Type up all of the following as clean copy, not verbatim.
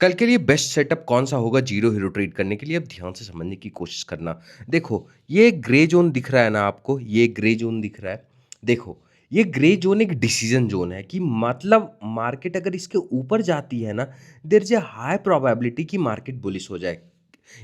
कल के लिए बेस्ट सेटअप कौन-सा होगा जीरो हीरो ट्रेड करने के लिए? अब ध्यान से समझने की कोशिश करना। देखो, ये ग्रे ज़ोन दिख रहा है ना आपको? ये ग्रे ज़ोन दिख रहा है। देखो, ये ग्रे ज़ोन एक डिसीज़न ज़ोन है कि मतलब मार्केट अगर इसके ऊपर जाती है ना, there is a high probability कि मार्केट बुलिश हो जाए।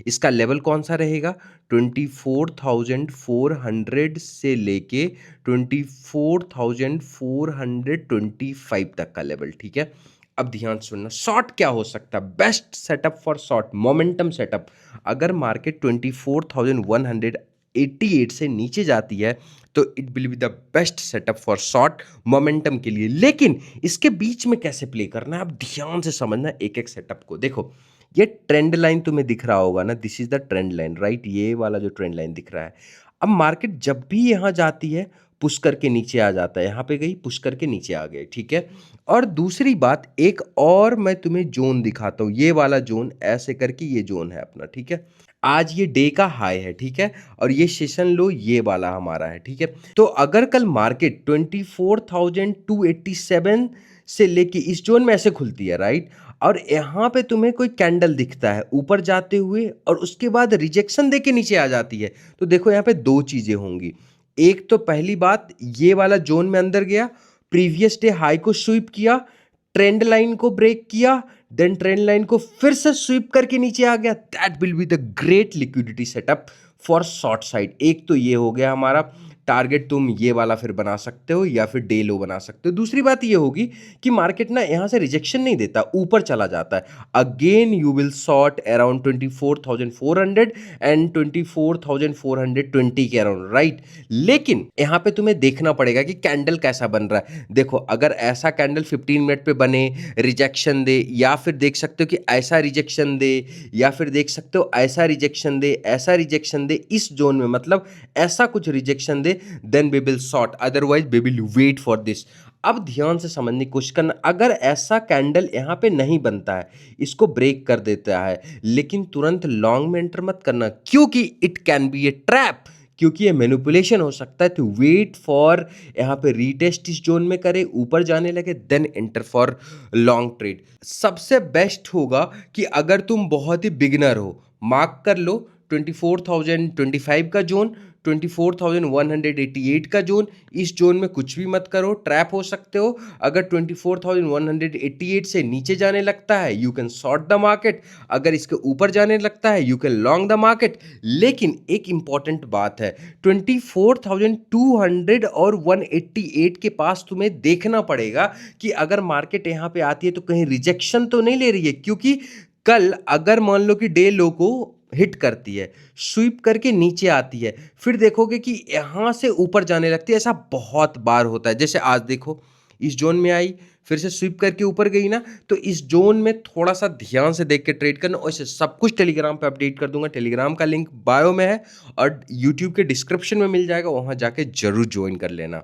इसका लेवल कौन-सा रहेगा? 24,400 से लेके 24,425 तक का लेवल, ठीक है? अब ध्यान से सुनना, शॉर्ट क्या हो सकता है? Best setup for short, momentum setup. अगर मार्केट 24,188 से नीचे जाती है, तो it will be the best setup for short momentum के लिए। लेकिन इसके बीच में कैसे प्ले करना है? अब ध्यान से समझना एक-एक सेटअप को। देखो, ये ट्रेंड लाइन तुम्हें दिख रहा होगा ना, this is the trend line, right? ये वाला जो ट्रेंड लाइन दिख रहा है। अब मार्केट जब भी यहाँ जाती है, पुश करके नीचे आ जाता है। यहाँ पे गई, पुश करके नीचे आ गए, ठीक है? और दूसरी बात, एक और मैं तुम्हें ज़ोन दिखाता हूँ, ये वाला ज़ोन ऐसे करके ये ज़ोन है अपना, ठीक है? आज ये डे का हाई है, ठीक है? और ये सेशन लो ये वाला हमारा है, ठीक है? तो अगर कल मार्केट 24,287 से लेके इस ज़ोन में ऐसे खुलती है, राइट? और यहाँ पे तुम्हें कोई कैंडल दिखता है ऊपर जाते हुए और उसके बाद रिजेक्शन देके नीचे आ जाती है, तो देखो यहाँ पे 2 चीज़ें होंगी। एक तो पहली बात, ये वाला ज़ोन में अंदर गया, प्रीवियस डे हाई को स्वीप किया, ट्रेंड लाइन को ब्रेक किया, देन ट्रेंड लाइन को फिर से स्वीप करके नीचे आ गया। That will be the great liquidity setup for short side. एक तो ये हो गया हमारा टारगेट, तुम ये वाला फिर बना सकते हो या फिर डे लो बना सकते हो। दूसरी बात ये होगी कि मार्केट ना यहाँ से रिजेक्शन नहीं देता, ऊपर चला जाता है। Again you will short around 24,400 and 24,420 के अराउंड, राइट? लेकिन यहाँ पे तुम्हें देखना पड़ेगा कि कैंडल कैसा बन रहा है। देखो, अगर ऐसा कैंडल 15 मिनट पे बने, रिजेक्शन दे, या फिर देख सकते हो कि ऐसा रिजेक्शन दे, या फिर देख सकते हो ऐसा रिजेक्शन दे, ऐसा रिजेक्शन दे, इस जोन में मतलब ऐसा कुछ रिजेक्शन दे, then we will short, otherwise we will wait for this. अब ध्यान से समझने की कोशिश करना, अगर ऐसा कैंडल यहाँ पे नहीं बनता है, इसको ब्रेक कर देता है, लेकिन तुरंत लॉन्ग में एंटर मत करना, क्योंकि it can be A trap, क्योंकि ये मैनिपुलेशन हो सकता है। तो वेट फॉर, यहाँ पे रीटेस्ट इस जोन में करे, ऊपर जाने लगे, then enter for long trade. सबसे बेस्ट होगा कि अगर तुम बहुत ही बिगिनर हो, मार्क कर लो 24,025 का जोन, 24,188 का जोन, इस जोन में कुछ भी मत करो, ट्रैप हो सकते हो। अगर 24,188 से नीचे जाने लगता है, you can short the market. अगर इसके ऊपर जाने लगता है, you can long the market. लेकिन एक इंपॉर्टेंट बात है, 24,200 और 188 के पास तुम्हें देखना पड़ेगा कि अगर मार्केट यहाँ पे आती है तो कहीं रिजेक्शन तो नहीं ले रही है, क्योंकि कल अगर मान लो कि डे लो को हिट करती है, स्वीप करके नीचे आती है, फिर देखोगे कि यहाँ से ऊपर जाने लगती है। ऐसा बहुत बार होता है, जैसे आज देखो, इस जोन में आई, फिर से स्वीप करके ऊपर गई ना, तो इस जोन में थोड़ा सा ध्यान से देख के ट्रेड करना। और इसे सब कुछ टेलीग्राम पे अपडेट कर दूंगा, टेलीग्राम का लिंक बायो में है और यूट्यूब के डिस्क्रिप्शन में मिल जाएगा, वहां जाके जरूर ज्वाइन कर लेना।